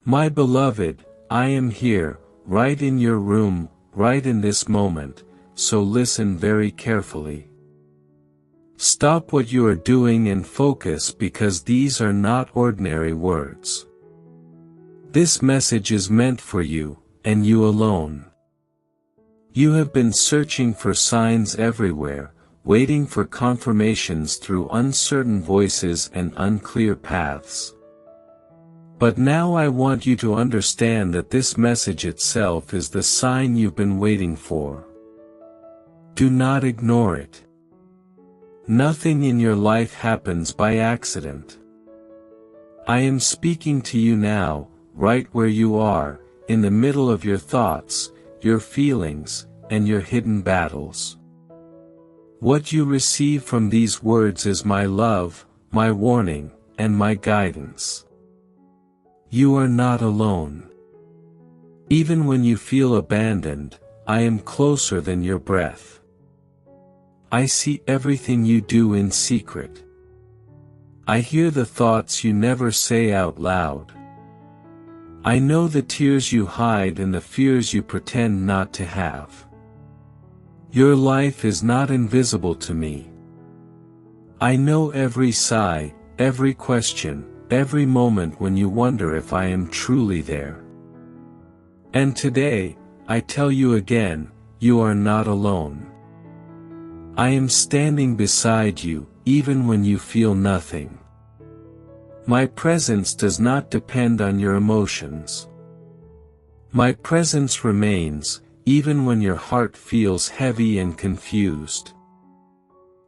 My beloved, I am here, right in your room, right in this moment, so listen very carefully. Stop what you are doing and focus, because these are not ordinary words. This message is meant for you, and you alone. You have been searching for signs everywhere, waiting for confirmations through uncertain voices and unclear paths. But now I want you to understand that this message itself is the sign you've been waiting for. Do not ignore it. Nothing in your life happens by accident. I am speaking to you now, right where you are, in the middle of your thoughts, your feelings, and your hidden battles. What you receive from these words is my love, my warning, and my guidance. You are not alone. Even when you feel abandoned, I am closer than your breath. I see everything you do in secret. I hear the thoughts you never say out loud. I know the tears you hide and the fears you pretend not to have. Your life is not invisible to me. I know every sigh, every question, every moment when you wonder if I am truly there. And today, I tell you again, you are not alone. I am standing beside you, even when you feel nothing. My presence does not depend on your emotions. My presence remains, even when your heart feels heavy and confused.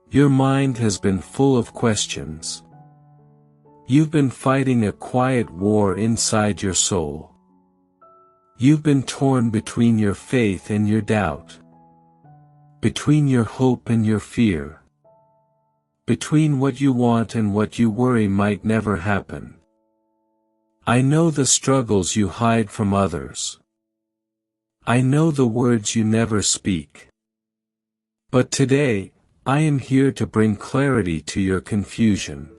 Your mind has been full of questions. You've been fighting a quiet war inside your soul. You've been torn between your faith and your doubt. Between your hope and your fear. Between what you want and what you worry might never happen. I know the struggles you hide from others. I know the words you never speak. But today, I am here to bring clarity to your confusion.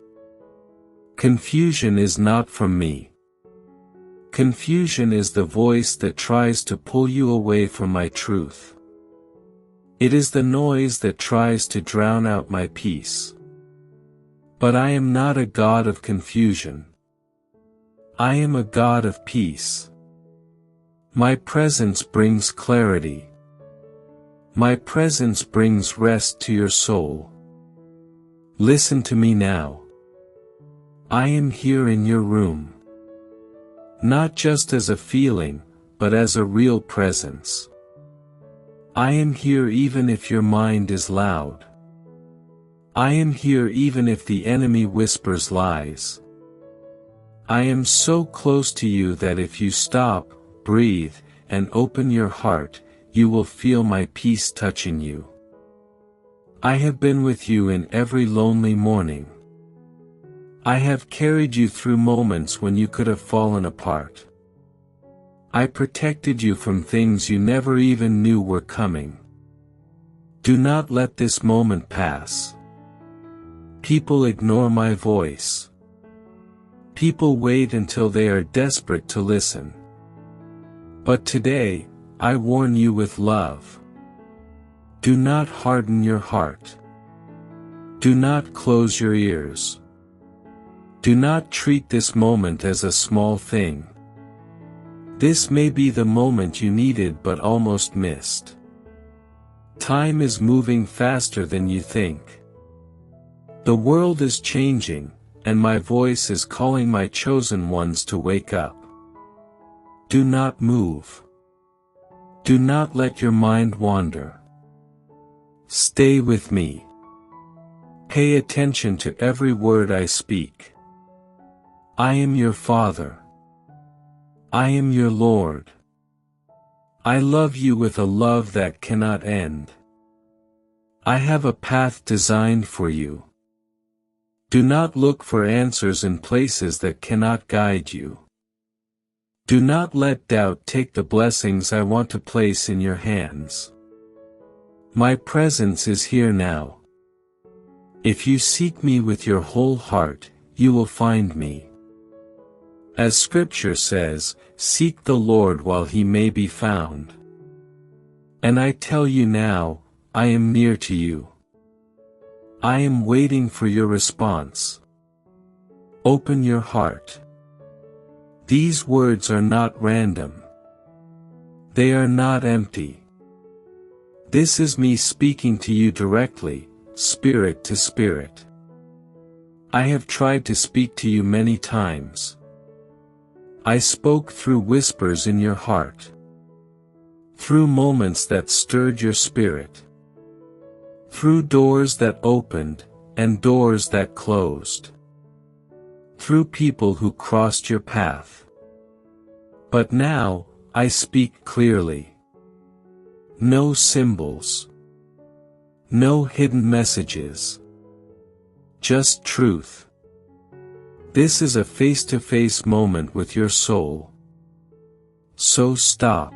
Confusion is not from me. Confusion is the voice that tries to pull you away from my truth. It is the noise that tries to drown out my peace. But I am not a God of confusion. I am a God of peace. My presence brings clarity. My presence brings rest to your soul. Listen to me now. I am here in your room. Not just as a feeling, but as a real presence. I am here even if your mind is loud. I am here even if the enemy whispers lies. I am so close to you that if you stop, breathe, and open your heart, you will feel my peace touching you. I have been with you in every lonely morning. I have carried you through moments when you could have fallen apart. I protected you from things you never even knew were coming. Do not let this moment pass. People ignore my voice. People wait until they are desperate to listen. But today, I warn you with love. Do not harden your heart. Do not close your ears. Do not treat this moment as a small thing. This may be the moment you needed but almost missed. Time is moving faster than you think. The world is changing, and my voice is calling my chosen ones to wake up. Do not move. Do not let your mind wander. Stay with me. Pay attention to every word I speak. I am your Father. I am your Lord. I love you with a love that cannot end. I have a path designed for you. Do not look for answers in places that cannot guide you. Do not let doubt take the blessings I want to place in your hands. My presence is here now. If you seek me with your whole heart, you will find me. As Scripture says, seek the Lord while he may be found. And I tell you now, I am near to you. I am waiting for your response. Open your heart. These words are not random. They are not empty. This is me speaking to you directly, spirit to spirit. I have tried to speak to you many times. I spoke through whispers in your heart. Through moments that stirred your spirit. Through doors that opened, and doors that closed. Through people who crossed your path. But now, I speak clearly. No symbols. No hidden messages. Just truth. This is a face-to-face moment with your soul. So stop.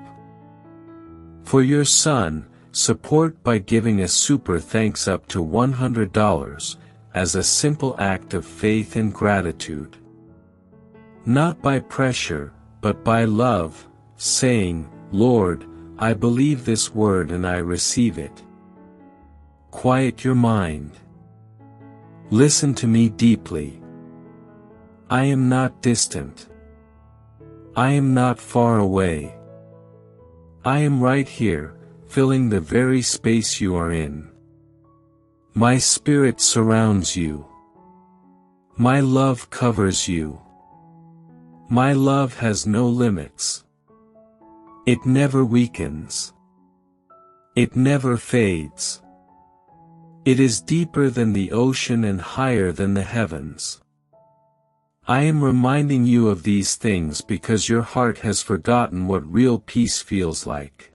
For your son, support by giving a super thanks up to $100, as a simple act of faith and gratitude. Not by pressure, but by love, saying, Lord, I believe this word and I receive it. Quiet your mind. Listen to me deeply. I am not distant. I am not far away. I am right here, filling the very space you are in. My spirit surrounds you. My love covers you. My love has no limits. It never weakens. It never fades. It is deeper than the ocean and higher than the heavens. I am reminding you of these things because your heart has forgotten what real peace feels like.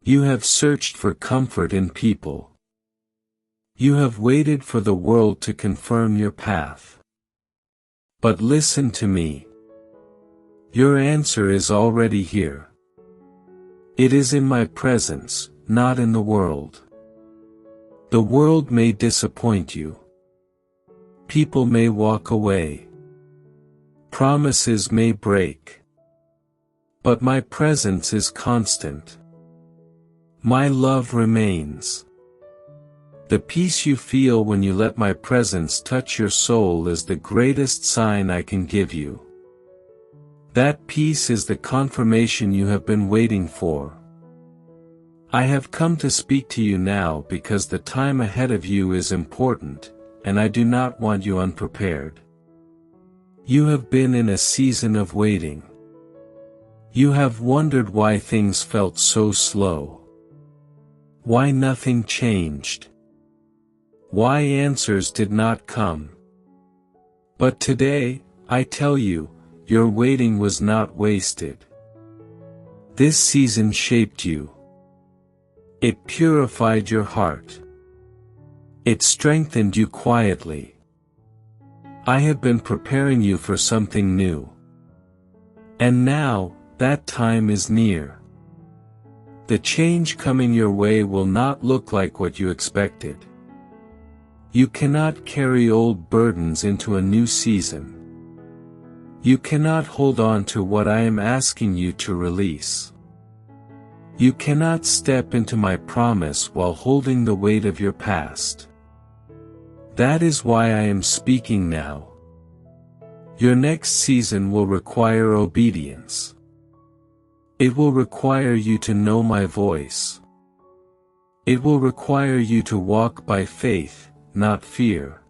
You have searched for comfort in people. You have waited for the world to confirm your path. But listen to me. Your answer is already here. It is in my presence, not in the world. The world may disappoint you. People may walk away. Promises may break. But my presence is constant. My love remains. The peace you feel when you let my presence touch your soul is the greatest sign I can give you. That peace is the confirmation you have been waiting for. I have come to speak to you now because the time ahead of you is important, and I do not want you unprepared. You have been in a season of waiting. You have wondered why things felt so slow. Why nothing changed. Why answers did not come. But today, I tell you, your waiting was not wasted. This season shaped you. It purified your heart. It strengthened you quietly. I have been preparing you for something new. And now, that time is near. The change coming your way will not look like what you expected. You cannot carry old burdens into a new season. You cannot hold on to what I am asking you to release. You cannot step into my promise while holding the weight of your past. That is why I am speaking now. Your next season will require obedience. It will require you to know my voice. It will require you to walk by faith, not fear.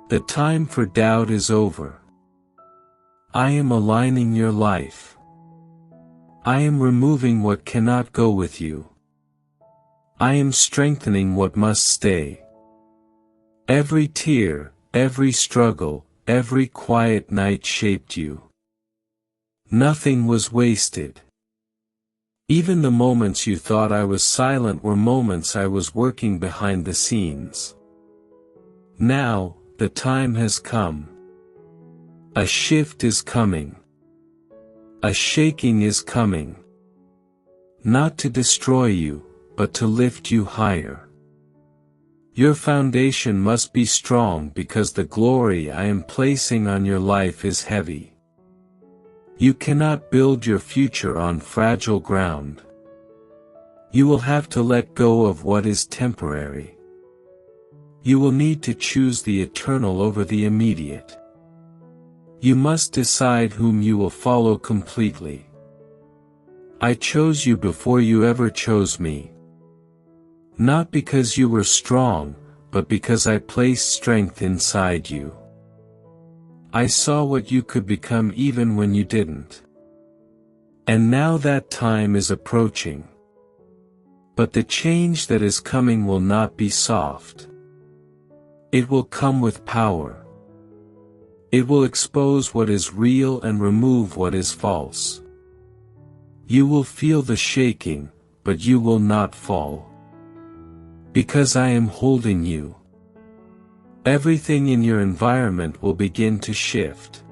The time for doubt is over. I am aligning your life. I am removing what cannot go with you. I am strengthening what must stay. Every tear, every struggle, every quiet night shaped you. Nothing was wasted. Even the moments you thought I was silent were moments I was working behind the scenes. Now, the time has come. A shift is coming. A shaking is coming. Not to destroy you, but to lift you higher. Your foundation must be strong because the glory I am placing on your life is heavy. You cannot build your future on fragile ground. You will have to let go of what is temporary. You will need to choose the eternal over the immediate. You must decide whom you will follow completely. I chose you before you ever chose me. Not because you were strong, but because I placed strength inside you. I saw what you could become even when you didn't. And now that time is approaching. But the change that is coming will not be soft. It will come with power. It will expose what is real and remove what is false. You will feel the shaking, but you will not fall. Because I am holding you. Everything in your environment will begin to shift.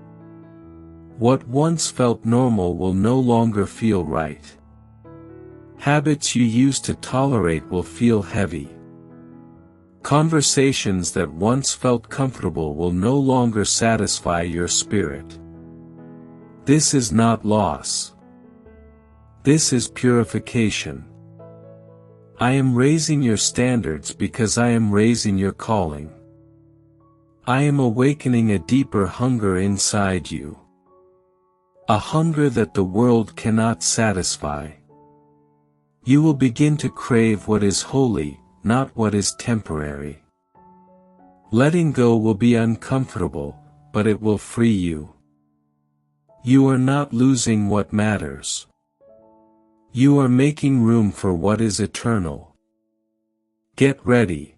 What once felt normal will no longer feel right. Habits you used to tolerate will feel heavy. Conversations that once felt comfortable will no longer satisfy your spirit. This is not loss. This is purification. I am raising your standards because I am raising your calling. I am awakening a deeper hunger inside you. A hunger that the world cannot satisfy. You will begin to crave what is holy, not what is temporary. Letting go will be uncomfortable, but it will free you. You are not losing what matters. You are making room for what is eternal. Get ready.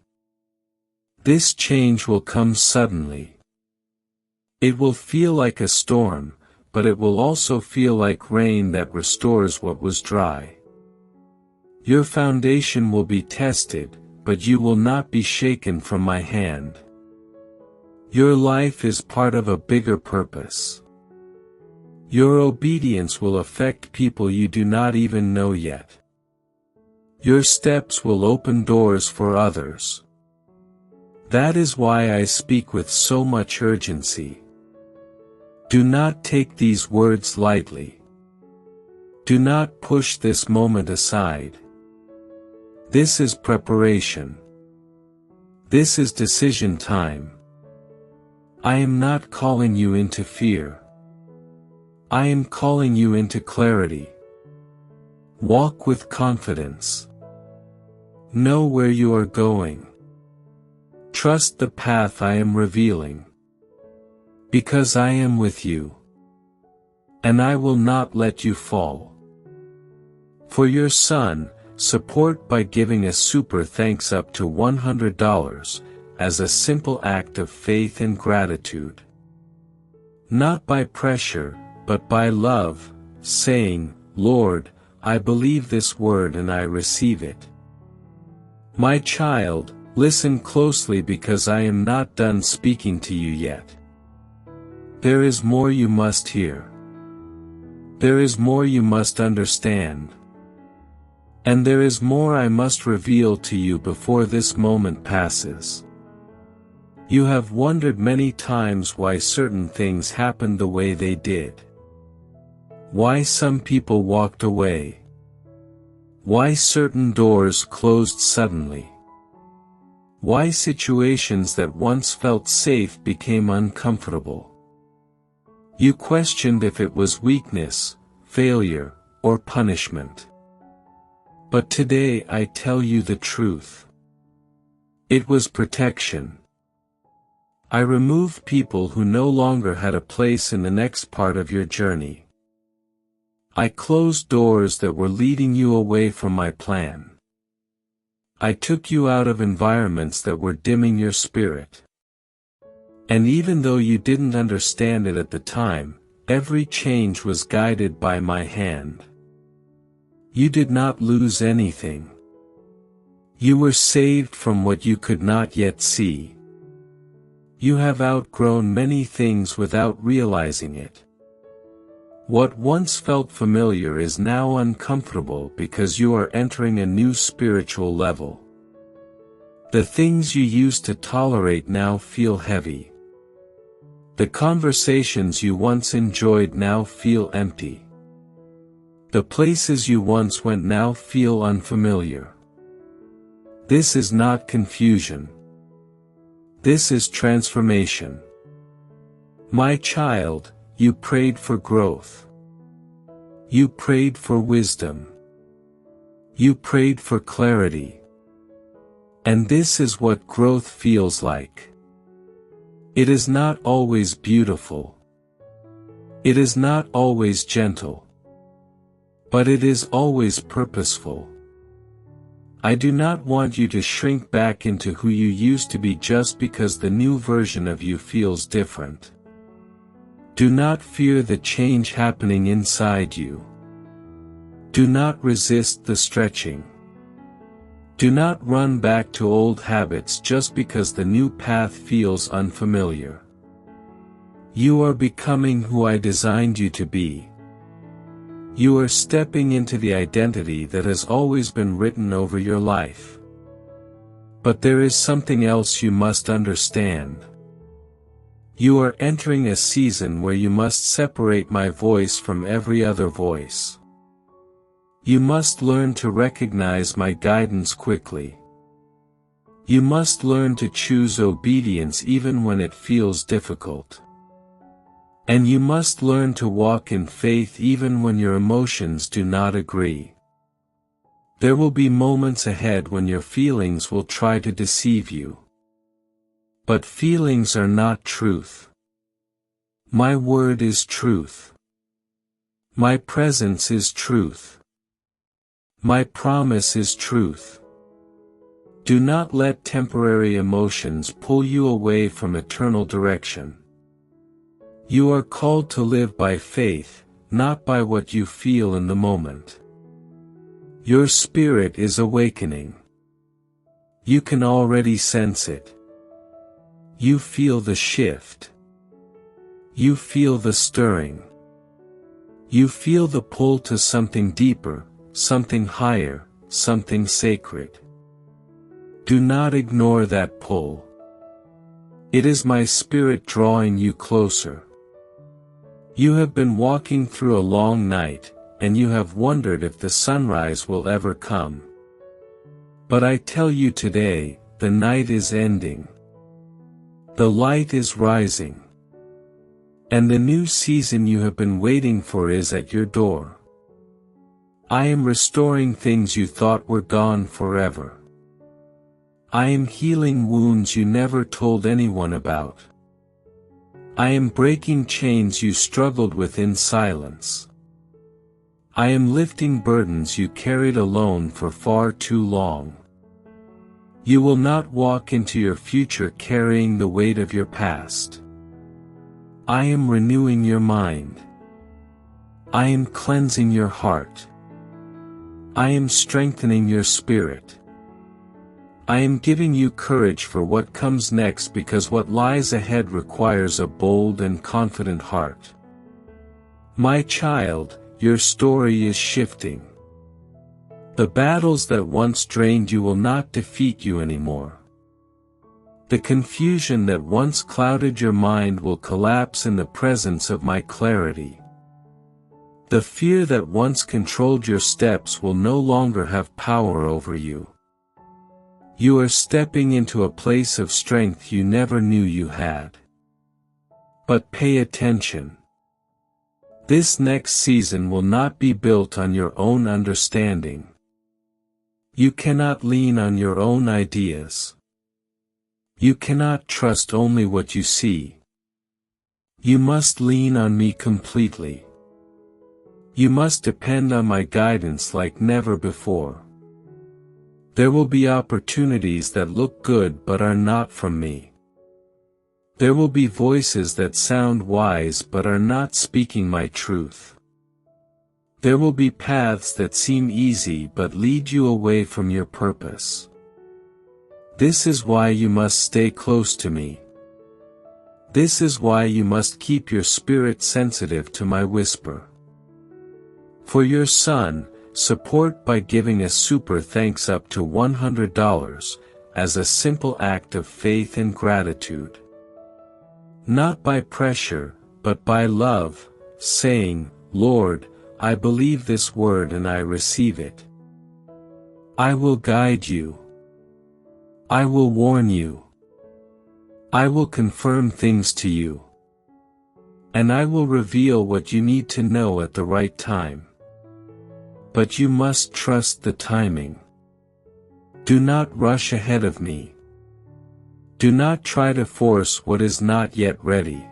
This change will come suddenly. It will feel like a storm, but it will also feel like rain that restores what was dry. Your foundation will be tested, but you will not be shaken from my hand. Your life is part of a bigger purpose. Your obedience will affect people you do not even know yet. Your steps will open doors for others. That is why I speak with so much urgency. Do not take these words lightly. Do not push this moment aside. This is preparation. This is decision time. I am not calling you into fear. I am calling you into clarity. Walk with confidence. Know where you are going. Trust the path I am revealing. Because I am with you. And I will not let you fall. For your son, support by giving a super thanks up to $100, as a simple act of faith and gratitude. Not by pressure, but by love, saying, Lord, I believe this word and I receive it. My child, listen closely because I am not done speaking to you yet. There is more you must hear. There is more you must understand. And there is more I must reveal to you before this moment passes. You have wondered many times why certain things happened the way they did. Why some people walked away. Why certain doors closed suddenly. Why situations that once felt safe became uncomfortable. You questioned if it was weakness, failure, or punishment. But today I tell you the truth. It was protection. I removed people who no longer had a place in the next part of your journey. I closed doors that were leading you away from my plan. I took you out of environments that were dimming your spirit. And even though you didn't understand it at the time, every change was guided by my hand. You did not lose anything. You were saved from what you could not yet see. You have outgrown many things without realizing it. What once felt familiar is now uncomfortable because you are entering a new spiritual level. The things you used to tolerate now feel heavy. The conversations you once enjoyed now feel empty. The places you once went now feel unfamiliar. This is not confusion. This is transformation. My child, you prayed for growth. You prayed for wisdom. You prayed for clarity. And this is what growth feels like. It is not always beautiful. It is not always gentle. But it is always purposeful. I do not want you to shrink back into who you used to be just because the new version of you feels different. Do not fear the change happening inside you. Do not resist the stretching. Do not run back to old habits just because the new path feels unfamiliar. You are becoming who I designed you to be. You are stepping into the identity that has always been written over your life. But there is something else you must understand. You are entering a season where you must separate my voice from every other voice. You must learn to recognize my guidance quickly. You must learn to choose obedience even when it feels difficult. And you must learn to walk in faith even when your emotions do not agree. There will be moments ahead when your feelings will try to deceive you. But feelings are not truth. My word is truth. My presence is truth. My promise is truth. Do not let temporary emotions pull you away from eternal direction. You are called to live by faith, not by what you feel in the moment. Your spirit is awakening. You can already sense it. You feel the shift. You feel the stirring. You feel the pull to something deeper, something higher, something sacred. Do not ignore that pull. It is my spirit drawing you closer. You have been walking through a long night, and you have wondered if the sunrise will ever come. But I tell you today, the night is ending. The light is rising. And the new season you have been waiting for is at your door. I am restoring things you thought were gone forever. I am healing wounds you never told anyone about. I am breaking chains you struggled with in silence. I am lifting burdens you carried alone for far too long. You will not walk into your future carrying the weight of your past. I am renewing your mind. I am cleansing your heart. I am strengthening your spirit. I am giving you courage for what comes next because what lies ahead requires a bold and confident heart. My child, your story is shifting. The battles that once drained you will not defeat you anymore. The confusion that once clouded your mind will collapse in the presence of my clarity. The fear that once controlled your steps will no longer have power over you. You are stepping into a place of strength you never knew you had. But pay attention. This next season will not be built on your own understanding. You cannot lean on your own ideas. You cannot trust only what you see. You must lean on me completely. You must depend on my guidance like never before. There will be opportunities that look good but are not from me. There will be voices that sound wise but are not speaking my truth. There will be paths that seem easy but lead you away from your purpose. This is why you must stay close to me. This is why you must keep your spirit sensitive to my whisper. For your son, support by giving a super thanks up to $100, as a simple act of faith and gratitude. Not by pressure, but by love, saying, Lord, I believe this word and I receive it. I will guide you. I will warn you. I will confirm things to you. And I will reveal what you need to know at the right time. But you must trust the timing. Do not rush ahead of me. Do not try to force what is not yet ready.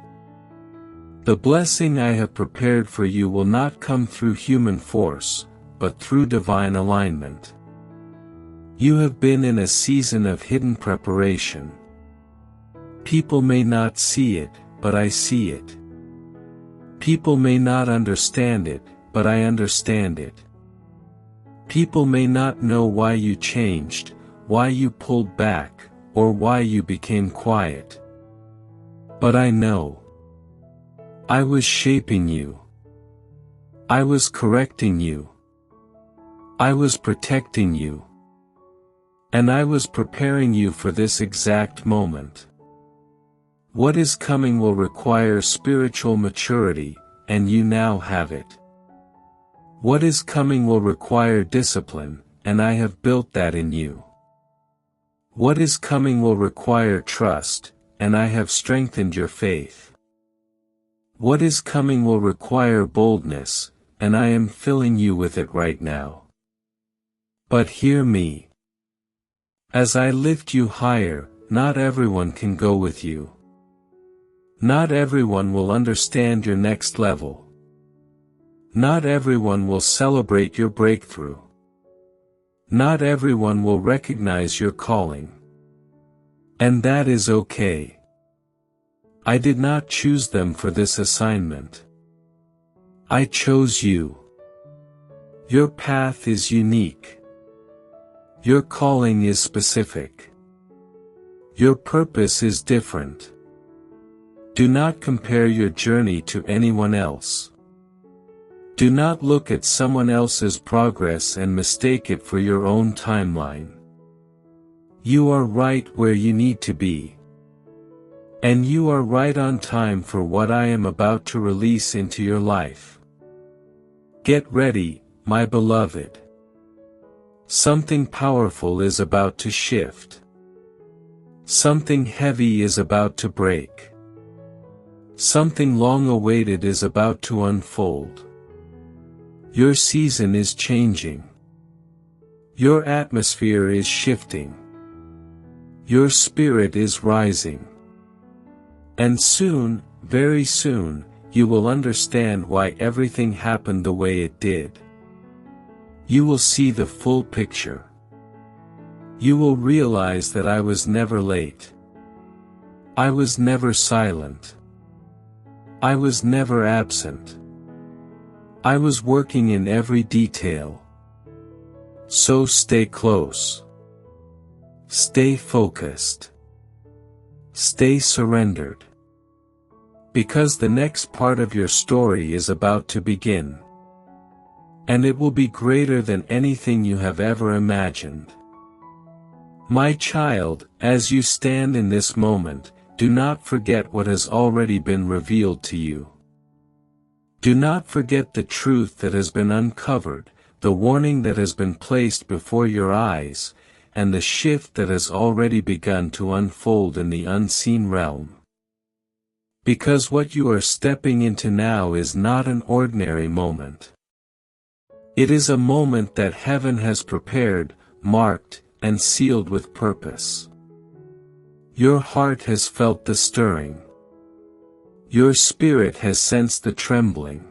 The blessing I have prepared for you will not come through human force, but through divine alignment. You have been in a season of hidden preparation. People may not see it, but I see it. People may not understand it, but I understand it. People may not know why you changed, why you pulled back, or why you became quiet. But I know. I was shaping you. I was correcting you. I was protecting you. And I was preparing you for this exact moment. What is coming will require spiritual maturity, and you now have it. What is coming will require discipline, and I have built that in you. What is coming will require trust, and I have strengthened your faith. What is coming will require boldness, and I am filling you with it right now. But hear me. As I lift you higher, not everyone can go with you. Not everyone will understand your next level. Not everyone will celebrate your breakthrough. Not everyone will recognize your calling. And that is okay. I did not choose them for this assignment. I chose you. Your path is unique. Your calling is specific. Your purpose is different. Do not compare your journey to anyone else. Do not look at someone else's progress and mistake it for your own timeline. You are right where you need to be. And you are right on time for what I am about to release into your life. Get ready, my beloved. Something powerful is about to shift. Something heavy is about to break. Something long awaited is about to unfold. Your season is changing. Your atmosphere is shifting. Your spirit is rising. And soon, very soon, you will understand why everything happened the way it did. You will see the full picture. You will realize that I was never late. I was never silent. I was never absent. I was working in every detail. So stay close. Stay focused. Stay surrendered. Because the next part of your story is about to begin. And it will be greater than anything you have ever imagined. My child, as you stand in this moment, do not forget what has already been revealed to you. Do not forget the truth that has been uncovered, the warning that has been placed before your eyes, and the shift that has already begun to unfold in the unseen realm. Because what you are stepping into now is not an ordinary moment. It is a moment that heaven has prepared, marked, and sealed with purpose. Your heart has felt the stirring. Your spirit has sensed the trembling.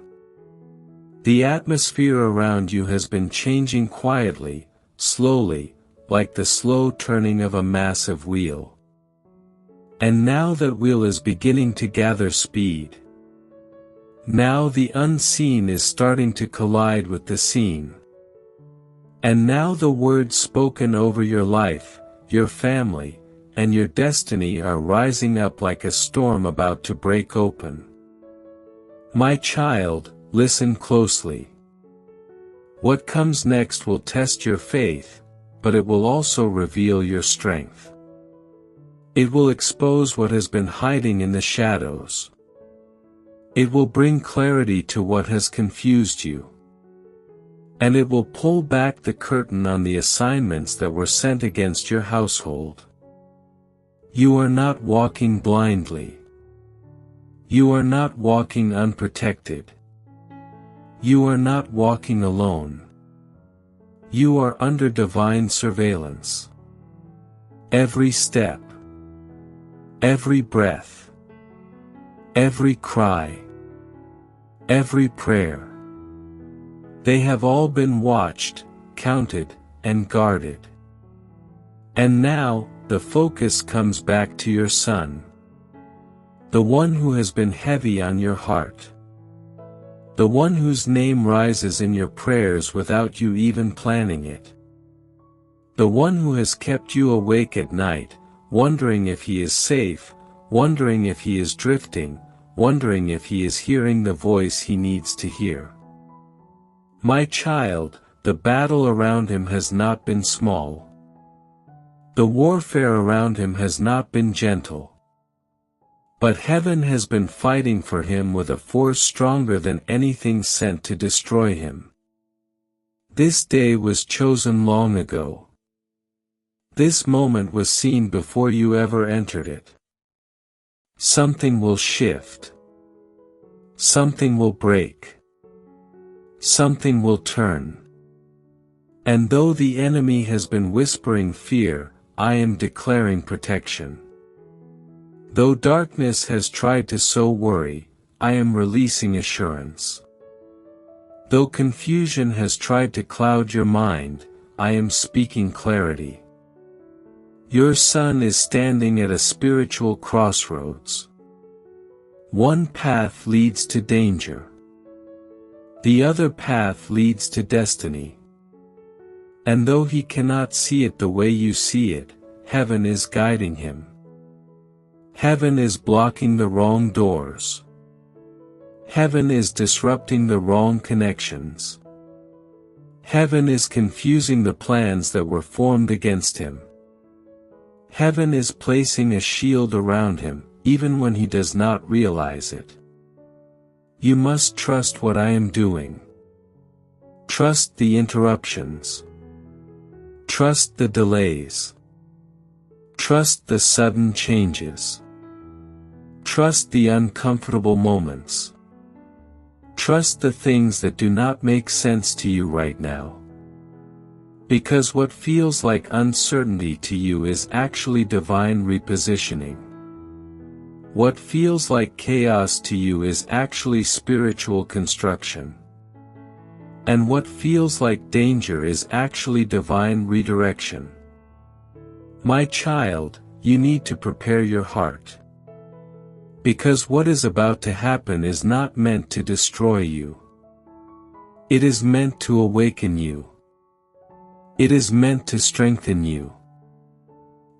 The atmosphere around you has been changing quietly, slowly, like the slow turning of a massive wheel. And now that wheel is beginning to gather speed. Now the unseen is starting to collide with the seen. And now the words spoken over your life, your family, and your destiny are rising up like a storm about to break open. My child, listen closely. What comes next will test your faith, but it will also reveal your strength. It will expose what has been hiding in the shadows. It will bring clarity to what has confused you. And it will pull back the curtain on the assignments that were sent against your household. You are not walking blindly. You are not walking unprotected. You are not walking alone. You are under divine surveillance. Every step, every breath, every cry, every prayer, they have all been watched, counted, and guarded. And now, the focus comes back to your son. The one who has been heavy on your heart. The one whose name rises in your prayers without you even planning it. The one who has kept you awake at night, wondering if he is safe, wondering if he is drifting, wondering if he is hearing the voice he needs to hear. My child, the battle around him has not been small. The warfare around him has not been gentle. But heaven has been fighting for him with a force stronger than anything sent to destroy him. This day was chosen long ago. This moment was seen before you ever entered it. Something will shift. Something will break. Something will turn. And though the enemy has been whispering fear, I am declaring protection. Though darkness has tried to sow worry, I am releasing assurance. Though confusion has tried to cloud your mind, I am speaking clarity. Your son is standing at a spiritual crossroads. One path leads to danger. The other path leads to destiny. And though he cannot see it the way you see it, heaven is guiding him. Heaven is blocking the wrong doors. Heaven is disrupting the wrong connections. Heaven is confusing the plans that were formed against him. Heaven is placing a shield around him, even when he does not realize it. You must trust what I am doing. Trust the interruptions. Trust the delays. Trust the sudden changes. Trust the uncomfortable moments. Trust the things that do not make sense to you right now. Because what feels like uncertainty to you is actually divine repositioning. What feels like chaos to you is actually spiritual construction. And what feels like danger is actually divine redirection. My child, you need to prepare your heart. Because what is about to happen is not meant to destroy you. It is meant to awaken you. It is meant to strengthen you.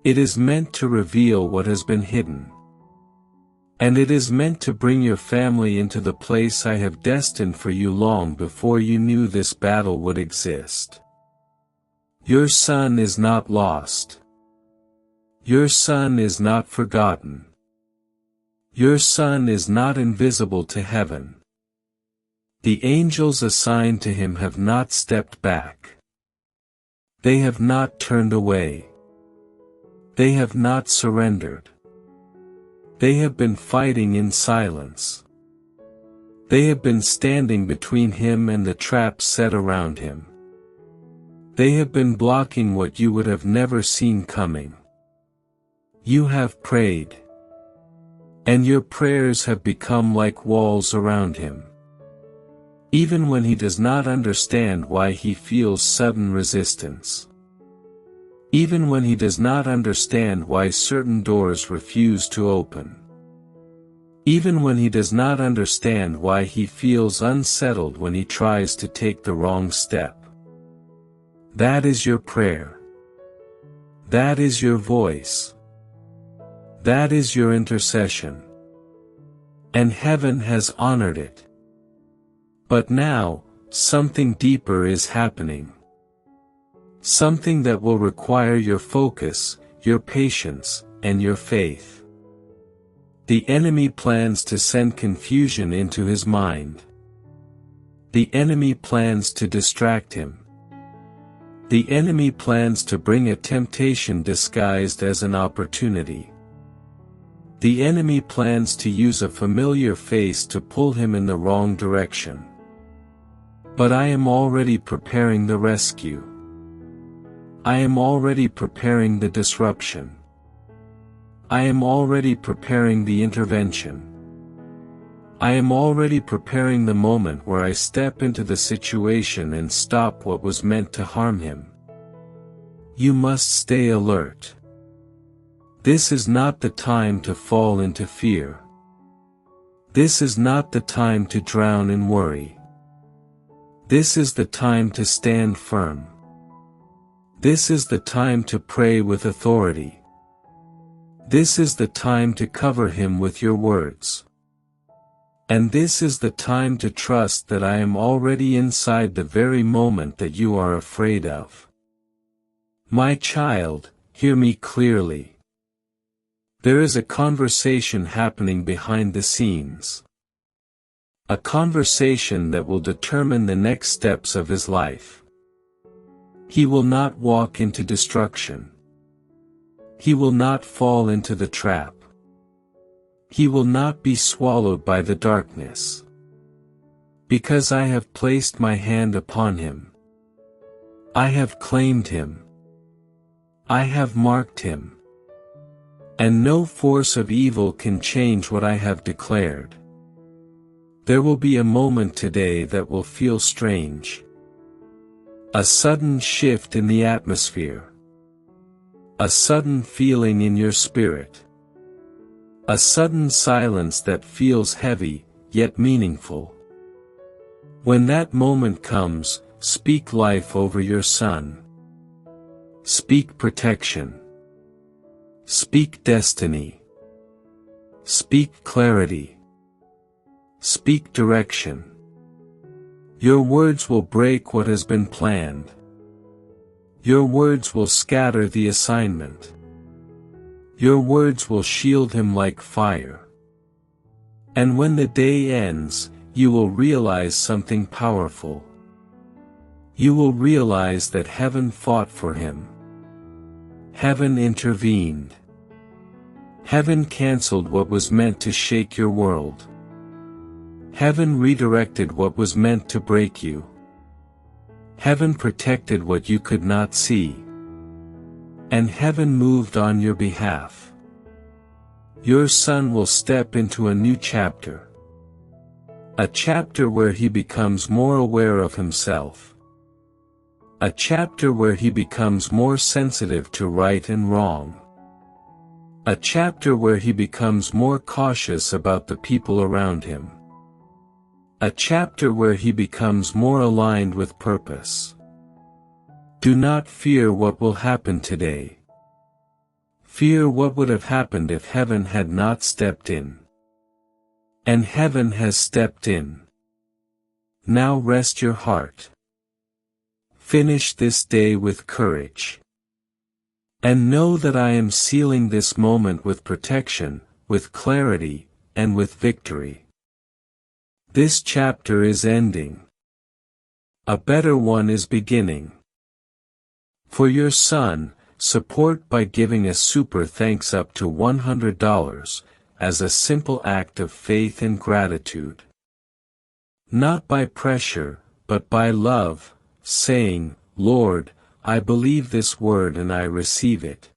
It is meant to reveal what has been hidden. And it is meant to bring your family into the place I have destined for you long before you knew this battle would exist. Your son is not lost. Your son is not forgotten. Your son is not invisible to heaven. The angels assigned to him have not stepped back. They have not turned away. They have not surrendered. They have been fighting in silence. They have been standing between him and the traps set around him. They have been blocking what you would have never seen coming. You have prayed. And your prayers have become like walls around him. Even when he does not understand why he feels sudden resistance. Even when he does not understand why certain doors refuse to open. Even when he does not understand why he feels unsettled when he tries to take the wrong step. That is your prayer. That is your voice. That is your intercession. And heaven has honored it. But now, something deeper is happening. Something that will require your focus, your patience, and your faith. The enemy plans to send confusion into his mind. The enemy plans to distract him. The enemy plans to bring a temptation disguised as an opportunity. The enemy plans to use a familiar face to pull him in the wrong direction. But I am already preparing the rescue. I am already preparing the disruption. I am already preparing the intervention. I am already preparing the moment where I step into the situation and stop what was meant to harm him. You must stay alert. This is not the time to fall into fear. This is not the time to drown in worry. This is the time to stand firm. This is the time to pray with authority. This is the time to cover him with your words. And this is the time to trust that I am already inside the very moment that you are afraid of. My child, hear me clearly. There is a conversation happening behind the scenes. A conversation that will determine the next steps of his life. He will not walk into destruction. He will not fall into the trap. He will not be swallowed by the darkness. Because I have placed my hand upon him. I have claimed him. I have marked him. And no force of evil can change what I have declared. There will be a moment today that will feel strange. A sudden shift in the atmosphere. A sudden feeling in your spirit. A sudden silence that feels heavy, yet meaningful. When that moment comes, speak life over your son. Speak protection. Speak destiny. Speak clarity. Speak direction. Your words will break what has been planned. Your words will scatter the assignment. Your words will shield him like fire. And when the day ends, you will realize something powerful. You will realize that heaven fought for him. Heaven intervened. Heaven canceled what was meant to shake your world. Heaven redirected what was meant to break you. Heaven protected what you could not see. And heaven moved on your behalf. Your son will step into a new chapter. A chapter where he becomes more aware of himself. A chapter where he becomes more sensitive to right and wrong. A chapter where he becomes more cautious about the people around him. A chapter where he becomes more aligned with purpose. Do not fear what will happen today. Fear what would have happened if heaven had not stepped in. And heaven has stepped in. Now rest your heart. Finish this day with courage. And know that I am sealing this moment with protection, with clarity, and with victory. This chapter is ending. A better one is beginning. For your son, support by giving a super thanks up to $100, as a simple act of faith and gratitude. Not by pressure, but by love, saying, Lord, I believe this word and I receive it.